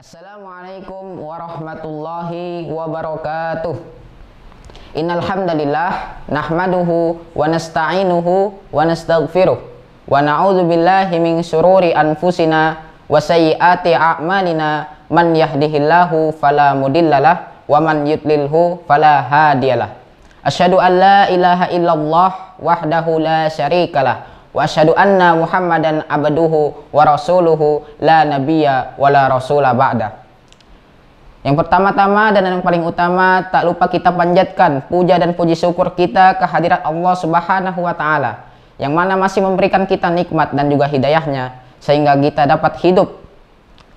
Assalamualaikum warahmatullahi wabarakatuh. Innal hamdalillah nahmaduhu wa nasta'inuhu wa nastaghfiruh wa na'udzu billahi min syururi anfusina wa sayyiati a'malina. Man yahdihillahu fala mudhillalah wa man yudlilhu fala hadiyalah. Asyhadu an la ilaha illallah wahdahu la syarikalah wa asyhadu anna Muhammadan abduhu wa rasuluhu la nabiyya wa la rasula ba'da. Yang pertama-tama dan yang paling utama, tak lupa kita panjatkan puja dan puji syukur kita kehadirat Allah Subhanahu wa taala yang mana masih memberikan kita nikmat dan juga hidayahnya sehingga kita dapat hidup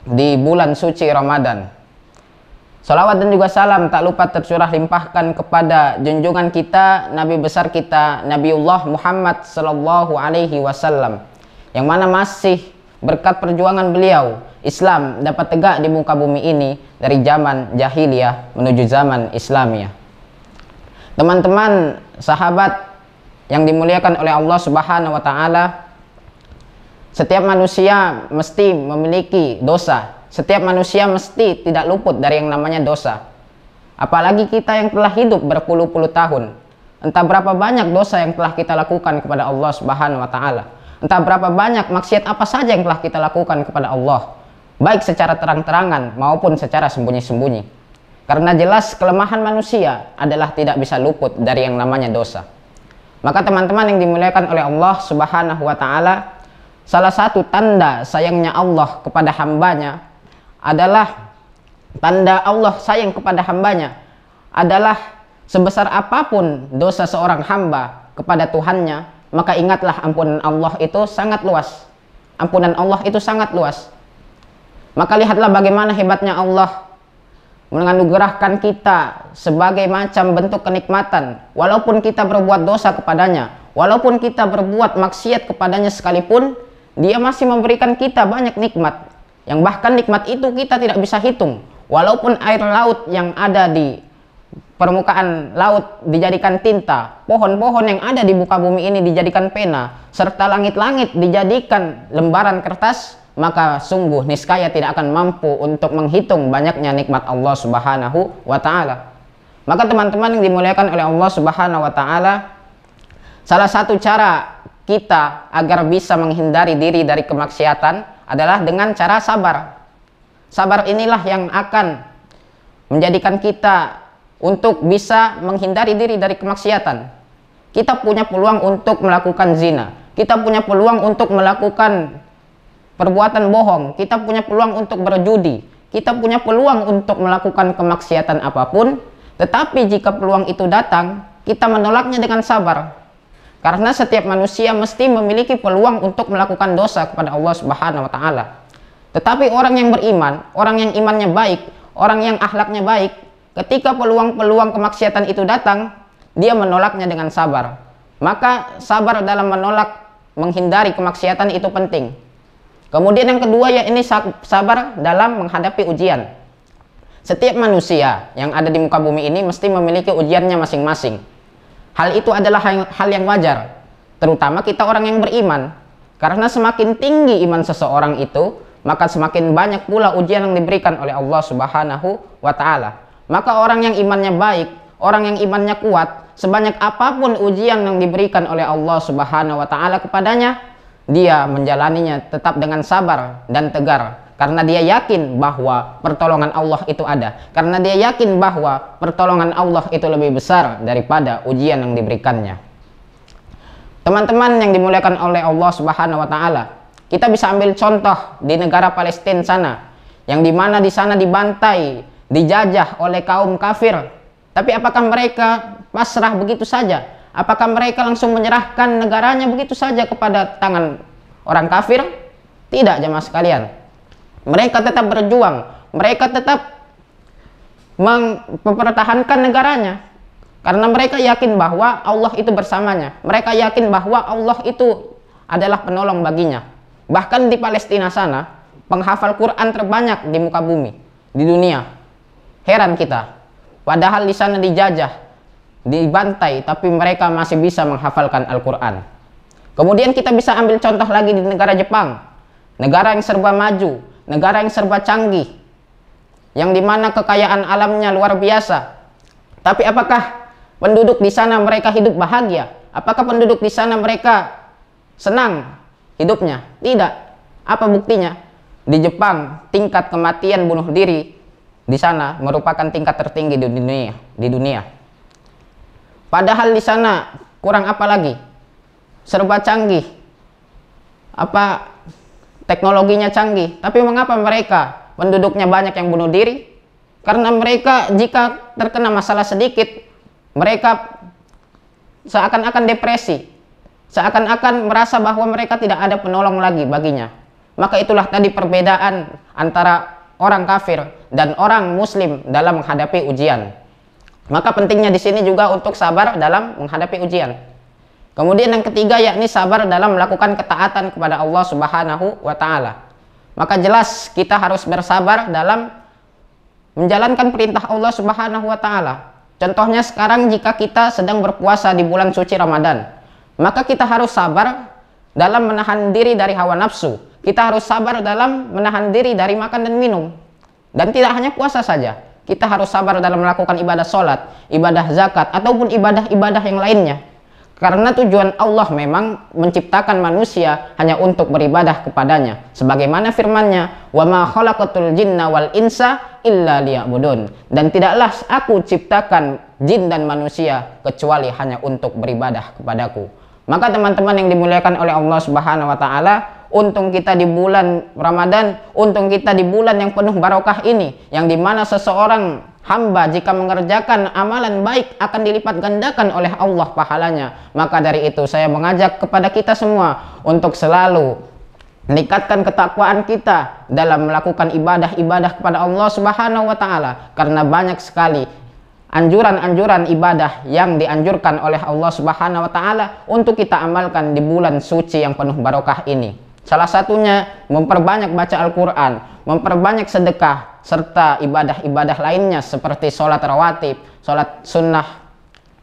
di bulan suci Ramadan. Salawat dan juga salam tak lupa tercurah limpahkan kepada junjungan kita, Nabi besar kita, Nabiullah Muhammad sallallahu alaihi wasallam, yang mana masih berkat perjuangan beliau, Islam dapat tegak di muka bumi ini dari zaman jahiliyah menuju zaman Islamiyah. Teman-teman, sahabat yang dimuliakan oleh Allah Subhanahu wa taala, setiap manusia mesti memiliki dosa. Setiap manusia mesti tidak luput dari yang namanya dosa. Apalagi kita yang telah hidup berpuluh-puluh tahun. Entah berapa banyak dosa yang telah kita lakukan kepada Allah Subhanahu wa taala. Entah berapa banyak maksiat apa saja yang telah kita lakukan kepada Allah, baik secara terang-terangan maupun secara sembunyi-sembunyi. Karena jelas kelemahan manusia adalah tidak bisa luput dari yang namanya dosa. Maka teman-teman yang dimuliakan oleh Allah Subhanahu wa taala, salah satu tanda sayangnya Allah kepada hambanya adalah tanda Allah sayang kepada hambanya adalah sebesar apapun dosa seorang hamba kepada Tuhannya, maka ingatlah ampunan Allah itu sangat luas. Ampunan Allah itu sangat luas. Maka lihatlah bagaimana hebatnya Allah menganugerahkan kita sebagai macam bentuk kenikmatan. Walaupun kita berbuat dosa kepadanya, walaupun kita berbuat maksiat kepadanya sekalipun, Dia masih memberikan kita banyak nikmat, yang bahkan nikmat itu kita tidak bisa hitung. Walaupun air laut yang ada di permukaan laut dijadikan tinta, pohon-pohon yang ada di muka bumi ini dijadikan pena, serta langit-langit dijadikan lembaran kertas, maka sungguh niscaya tidak akan mampu untuk menghitung banyaknya nikmat Allah Subhanahu wa taala. Maka teman-teman yang dimuliakan oleh Allah Subhanahu wa taala, salah satu cara kita agar bisa menghindari diri dari kemaksiatan adalah dengan cara sabar. Sabar inilah yang akan menjadikan kita untuk bisa menghindari diri dari kemaksiatan. Kita punya peluang untuk melakukan zina, kita punya peluang untuk melakukan perbuatan bohong, kita punya peluang untuk berjudi, kita punya peluang untuk melakukan kemaksiatan apapun. Tetapi jika peluang itu datang, kita menolaknya dengan sabar. Karena setiap manusia mesti memiliki peluang untuk melakukan dosa kepada Allah Subhanahu wa taala. Tetapi orang yang beriman, orang yang imannya baik, orang yang akhlaknya baik, ketika peluang-peluang kemaksiatan itu datang, dia menolaknya dengan sabar. Maka sabar dalam menolak, menghindari kemaksiatan itu penting. Kemudian yang kedua, ya ini sabar dalam menghadapi ujian. Setiap manusia yang ada di muka bumi ini mesti memiliki ujiannya masing-masing. Hal itu adalah hal yang wajar, terutama kita orang yang beriman. Karena semakin tinggi iman seseorang itu, maka semakin banyak pula ujian yang diberikan oleh Allah Subhanahu wa taala. Maka orang yang imannya baik, orang yang imannya kuat, sebanyak apapun ujian yang diberikan oleh Allah Subhanahu wa taala kepadanya, dia menjalaninya tetap dengan sabar dan tegar. Karena dia yakin bahwa pertolongan Allah itu ada. Karena dia yakin bahwa pertolongan Allah itu lebih besar daripada ujian yang diberikannya. Teman-teman yang dimuliakan oleh Allah Subhanahu wa taala, kita bisa ambil contoh di negara Palestina sana, yang dimana di sana dibantai, dijajah oleh kaum kafir. Tapi apakah mereka pasrah begitu saja? Apakah mereka langsung menyerahkan negaranya begitu saja kepada tangan orang kafir? Tidak, jemaah sekalian. Mereka tetap berjuang, mereka tetap mempertahankan negaranya. Karena mereka yakin bahwa Allah itu bersamanya. Mereka yakin bahwa Allah itu adalah penolong baginya. Bahkan di Palestina sana, penghafal Quran terbanyak di muka bumi, di dunia. Heran kita. Padahal di sana dijajah, dibantai, tapi mereka masih bisa menghafalkan Al-Quran. Kemudian kita bisa ambil contoh lagi di negara Jepang. Negara yang serba maju, negara yang serba canggih, yang dimana kekayaan alamnya luar biasa. Tapi apakah penduduk di sana mereka hidup bahagia? Apakah penduduk di sana mereka senang hidupnya? Tidak. Apa buktinya? Di Jepang, tingkat kematian bunuh diri di sana merupakan tingkat tertinggi di dunia. Padahal di sana kurang apa lagi? Serba canggih. Teknologinya canggih. Tapi mengapa mereka penduduknya banyak yang bunuh diri? Karena mereka jika terkena masalah sedikit, mereka seakan-akan depresi, seakan-akan merasa bahwa mereka tidak ada penolong lagi baginya. Maka itulah tadi perbedaan antara orang kafir dan orang muslim dalam menghadapi ujian. Maka pentingnya di sini juga untuk sabar dalam menghadapi ujian. Kemudian yang ketiga yakni sabar dalam melakukan ketaatan kepada Allah Subhanahu wa taala. Maka jelas kita harus bersabar dalam menjalankan perintah Allah Subhanahu wa taala. Contohnya sekarang jika kita sedang berpuasa di bulan suci Ramadan, maka kita harus sabar dalam menahan diri dari hawa nafsu. Kita harus sabar dalam menahan diri dari makan dan minum. Dan tidak hanya puasa saja, kita harus sabar dalam melakukan ibadah sholat, ibadah zakat, ataupun ibadah-ibadah yang lainnya. Karena tujuan Allah memang menciptakan manusia hanya untuk beribadah kepadanya. Sebagaimana firman-Nya, "Wa ma khalaqatul jinna wal insa illa liya'budun." Dan tidaklah aku ciptakan jin dan manusia kecuali hanya untuk beribadah kepadaku. Maka teman-teman yang dimuliakan oleh Allah Subhanahu wa taala, untung kita di bulan Ramadan, untung kita di bulan yang penuh barokah ini, yang dimana seseorang hamba jika mengerjakan amalan baik akan dilipat gandakan oleh Allah pahalanya. Maka dari itu saya mengajak kepada kita semua untuk selalu meningkatkan ketakwaan kita dalam melakukan ibadah-ibadah kepada Allah Subhanahu wa taala, karena banyak sekali anjuran-anjuran ibadah yang dianjurkan oleh Allah Subhanahu wa taala untuk kita amalkan di bulan suci yang penuh barokah ini. Salah satunya memperbanyak baca Al-Quran, memperbanyak sedekah, serta ibadah-ibadah lainnya seperti sholat rawatib, sholat sunnah,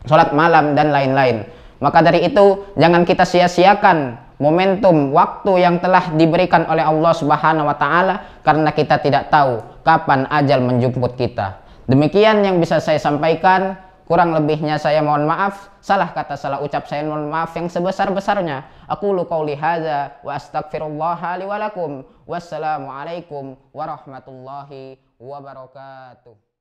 sholat malam, dan lain-lain. Maka dari itu jangan kita sia-siakan momentum waktu yang telah diberikan oleh Allah Subhanahu wa taala, karena kita tidak tahu kapan ajal menjemput kita. Demikian yang bisa saya sampaikan. Kurang lebihnya saya mohon maaf. Salah kata, salah ucap saya mohon maaf yang sebesar-besarnya. Aqulu qouli hadza wa astaghfirullaha li wa lakum. Wassalamualaikum warahmatullahi wabarakatuh.